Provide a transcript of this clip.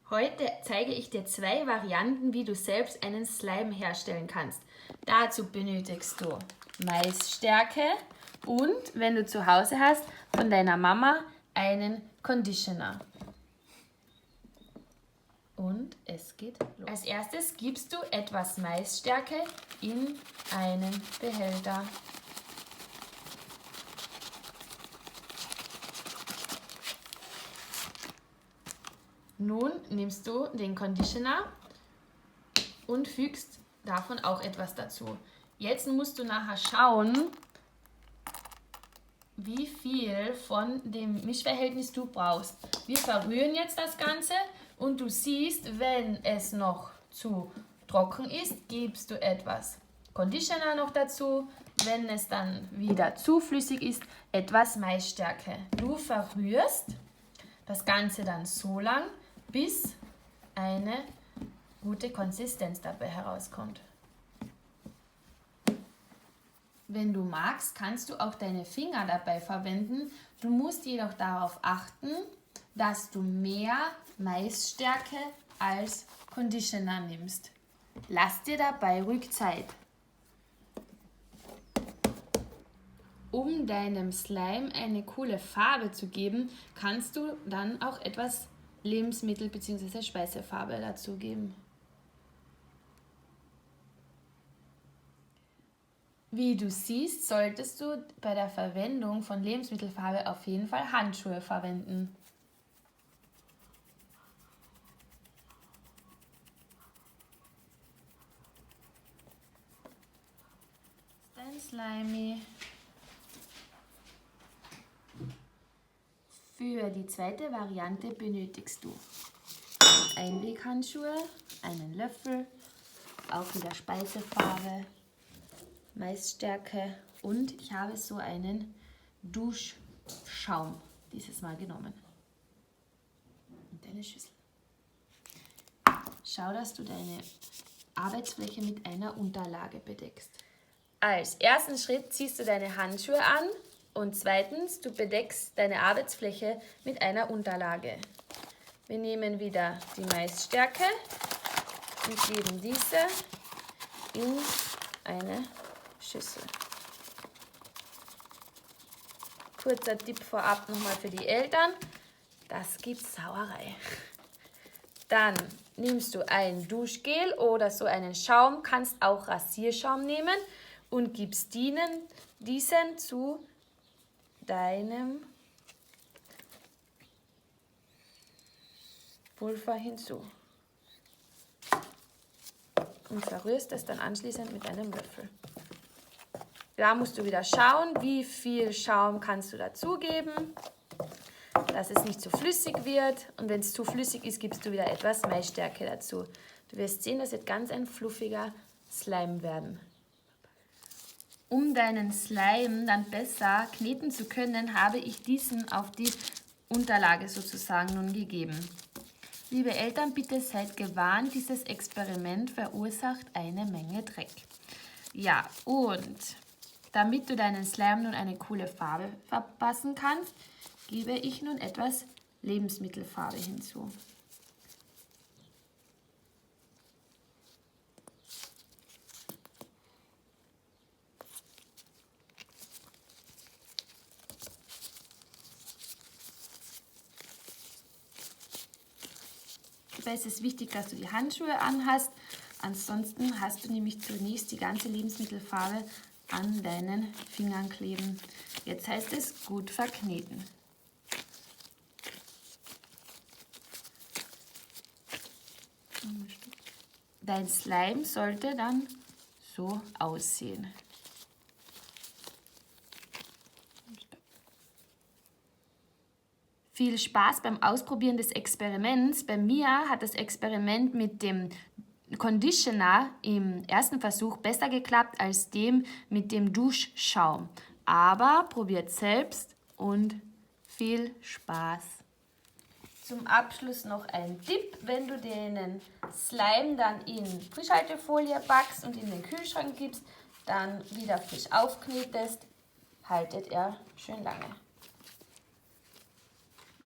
Heute zeige ich dir 2 Varianten, wie du selbst einen Slime herstellen kannst. Dazu benötigst du Maisstärke und, wenn du zu Hause hast, von deiner Mama einen Conditioner. Und es geht los. Als erstes gibst du etwas Maisstärke in einen Behälter. Nun nimmst du den Conditioner und fügst davon auch etwas dazu. Jetzt musst du nachher schauen, wie viel von dem Mischverhältnis du brauchst. Wir verrühren jetzt das Ganze und du siehst, wenn es noch zu trocken ist, gibst du etwas Conditioner noch dazu. Wenn es dann wieder zu flüssig ist, etwas Maisstärke. Du verrührst das Ganze dann so lang, bis eine gute Konsistenz dabei herauskommt. Wenn du magst, kannst du auch deine Finger dabei verwenden. Du musst jedoch darauf achten, dass du mehr Maisstärke als Conditioner nimmst. Lass dir dabei ruhig Zeit. Um deinem Slime eine coole Farbe zu geben, kannst du dann auch etwas Lebensmittel- bzw. Speisefarbe dazugeben. Wie du siehst, solltest du bei der Verwendung von Lebensmittelfarbe auf jeden Fall Handschuhe verwenden. Dein Slimy. Für die zweite Variante benötigst du Einweghandschuhe, einen Löffel, auch wieder Speisefarbe, Maisstärke und ich habe so einen Duschschaum dieses Mal genommen. Und eine Schüssel. Schau, dass du deine Arbeitsfläche mit einer Unterlage bedeckst. Als ersten Schritt ziehst du deine Handschuhe an und zweitens, du bedeckst deine Arbeitsfläche mit einer Unterlage. Wir nehmen wieder die Maisstärke und geben diese in eine Schüssel. Kurzer Tipp vorab nochmal für die Eltern, das gibt Sauerei. Dann nimmst du ein Duschgel oder so einen Schaum, kannst auch Rasierschaum nehmen und gibst diesen zu deinem Pulver hinzu und verrührst es dann anschließend mit einem Löffel. Da musst du wieder schauen, wie viel Schaum kannst du dazugeben, dass es nicht zu flüssig wird. Und wenn es zu flüssig ist, gibst du wieder etwas Maisstärke dazu. Du wirst sehen, das wird ganz ein fluffiger Slime werden. Um deinen Slime dann besser kneten zu können, habe ich diesen auf die Unterlage sozusagen nun gegeben. Liebe Eltern, bitte seid gewarnt, dieses Experiment verursacht eine Menge Dreck. Ja, und damit du deinen Slime nun eine coole Farbe verpassen kannst, gebe ich nun etwas Lebensmittelfarbe hinzu. Dabei ist es wichtig, dass du die Handschuhe anhast, ansonsten hast du nämlich zunächst die ganze Lebensmittelfarbe an deinen Fingern kleben. Jetzt heißt es gut verkneten. Dein Slime sollte dann so aussehen. Viel Spaß beim Ausprobieren des Experiments. Bei mir hat das Experiment mit dem Conditioner im ersten Versuch besser geklappt als dem mit dem Duschschaum. Aber probiert selbst und viel Spaß. Zum Abschluss noch ein Tipp, wenn du den Slime dann in Frischhaltefolie packst und in den Kühlschrank gibst, dann wieder frisch aufknetest, haltet er schön lange.